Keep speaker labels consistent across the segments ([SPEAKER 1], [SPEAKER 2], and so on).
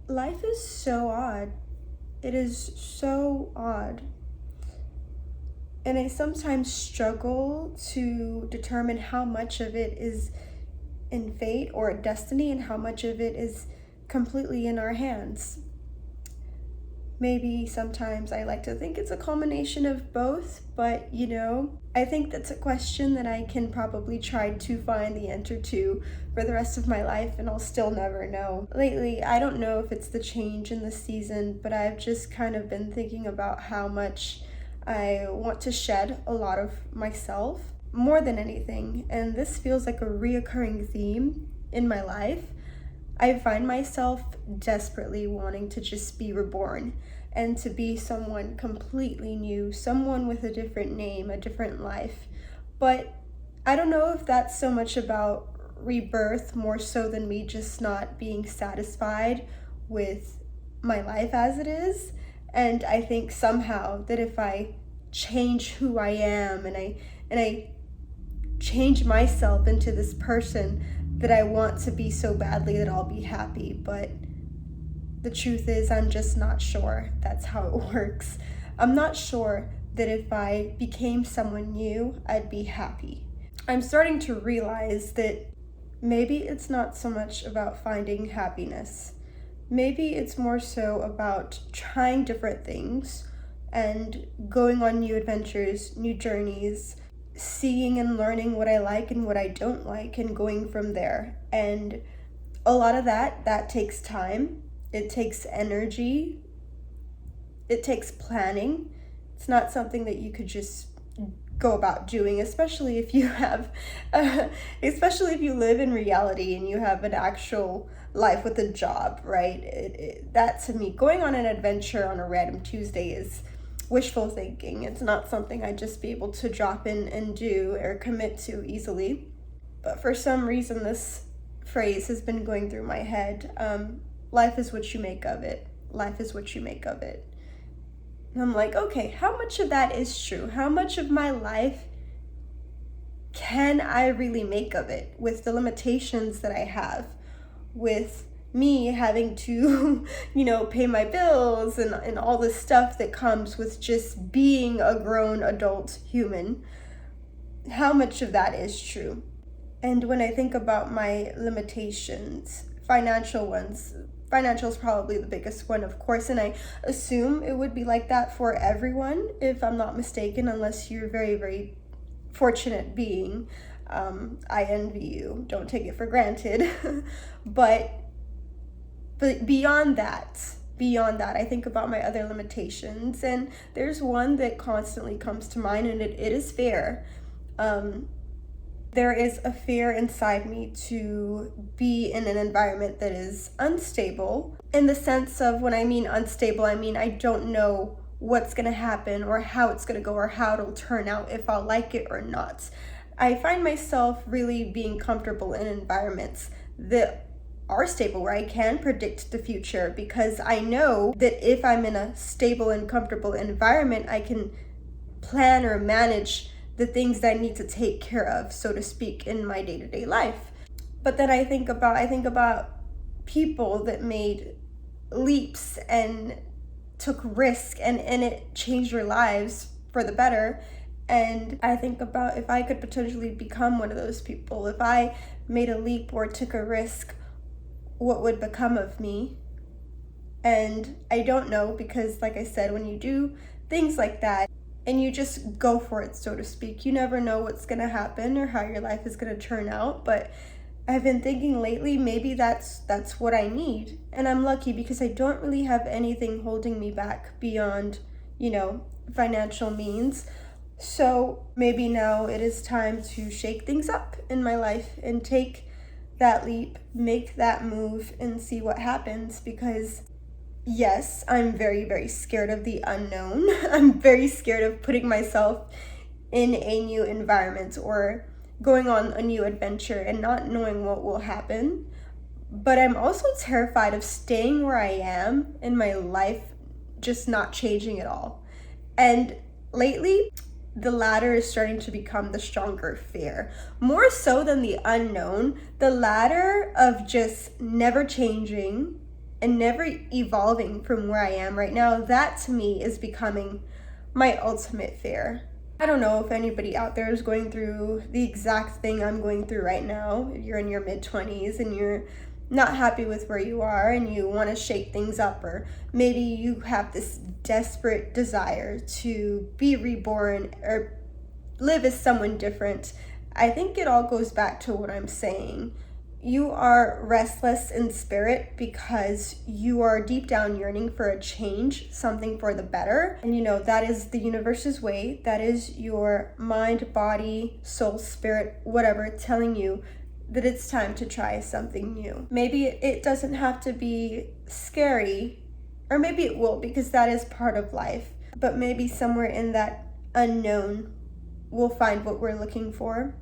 [SPEAKER 1] Life is so odd. It is so odd. And I sometimes struggle to determine how much of it is in fate or destiny and how much of it is completely in our hands. Maybe sometimes I like to think it's a culmination of both, but I think that's a question that I can probably try to find the answer to for the rest of my life, and I'll still never know. Lately, I don't know if it's the change in the season, but I've just kind of been thinking about how much I want to shed a lot of myself more than anything, and this feels like a reoccurring theme in my life. I find myself desperately wanting to just be reborn and to be someone completely new, someone with a different name, a different life. But I don't know if that's so much about rebirth, more so than me just not being satisfied with my life as it is. And I think somehow that if I change who I am and I change myself into this person that I want to be so badly, that I'll be happy. But the truth is, I'm just not sure that's how it works. I'm not sure that if I became someone new, I'd be happy. I'm starting to realize that maybe it's not so much about finding happiness. Maybe it's more so about trying different things and going on new adventures, new journeys, seeing and learning what I like and what I don't like, and going from there. And a lot of that takes time. It takes energy. It takes planning. It's not something that you could just go about doing, especially if you have, especially if you live in reality and you have an actual life with a job, right? That to me, going on an adventure on a random Tuesday is wishful thinking. It's not something I'd just be able to drop in and do or commit to easily. But for some reason, this phrase has been going through my head. Life is what you make of it. Life is what you make of it. And I'm like, okay, how much of that is true? How much of my life can I really make of it with the limitations that I have, with me having to, pay my bills and all the stuff that comes with just being a grown adult human? How much of that is true? And when I think about my limitations, financial ones, financial is probably the biggest one, of course, and I assume it would be like that for everyone, if I'm not mistaken, unless you're very, very fortunate being. I envy you. Don't take it for granted. But beyond that, I think about my other limitations, and there's one that constantly comes to mind, and it is fear. There is a fear inside me to be in an environment that is unstable. In the sense of, when I mean unstable, I mean I don't know what's going to happen or how it's going to go or how it'll turn out, if I'll like it or not. I find myself really being comfortable in environments that are stable, where I can predict the future, because I know that if I'm in a stable and comfortable environment, I can plan or manage the things that I need to take care of, so to speak, in my day-to-day life. But then I think about people that made leaps and took risk, and it changed their lives for the better. And I think about, if I could potentially become one of those people, if I made a leap or took a risk, what would become of me? And I don't know, because like I said, when you do things like that and you just go for it, so to speak, you never know what's going to happen or how your life is going to turn out. But I've been thinking lately, maybe that's what I need. And I'm lucky, because I don't really have anything holding me back beyond, financial means. So maybe now it is time to shake things up in my life and take that leap, make that move, and see what happens. Because yes, I'm very, very scared of the unknown. I'm very scared of putting myself in a new environment or going on a new adventure and not knowing what will happen. But I'm also terrified of staying where I am in my life, just not changing at all. And lately, the latter is starting to become the stronger fear. More so than the unknown, the latter of just never changing and never evolving from where I am right now, that to me is becoming my ultimate fear. I don't know if anybody out there is going through the exact thing I'm going through right now. You're in your mid-20s and you're not happy with where you are and you want to shake things up, or maybe you have this desperate desire to be reborn or live as someone different. I think it all goes back to what I'm saying. You are restless in spirit because you are deep down yearning for a change, something for the better. And that is the universe's way. That is your mind, body, soul, spirit, whatever, telling you that it's time to try something new. Maybe it doesn't have to be scary, or maybe it will, because that is part of life. But maybe somewhere in that unknown, we'll find what we're looking for.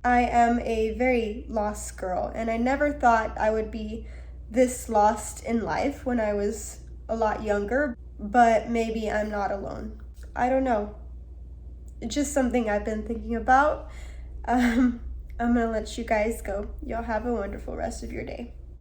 [SPEAKER 1] I am a very lost girl, and I never thought I would be this lost in life when I was a lot younger, but maybe I'm not alone. I don't know. It's just something I've been thinking about. I'm gonna let you guys go. Y'all have a wonderful rest of your day.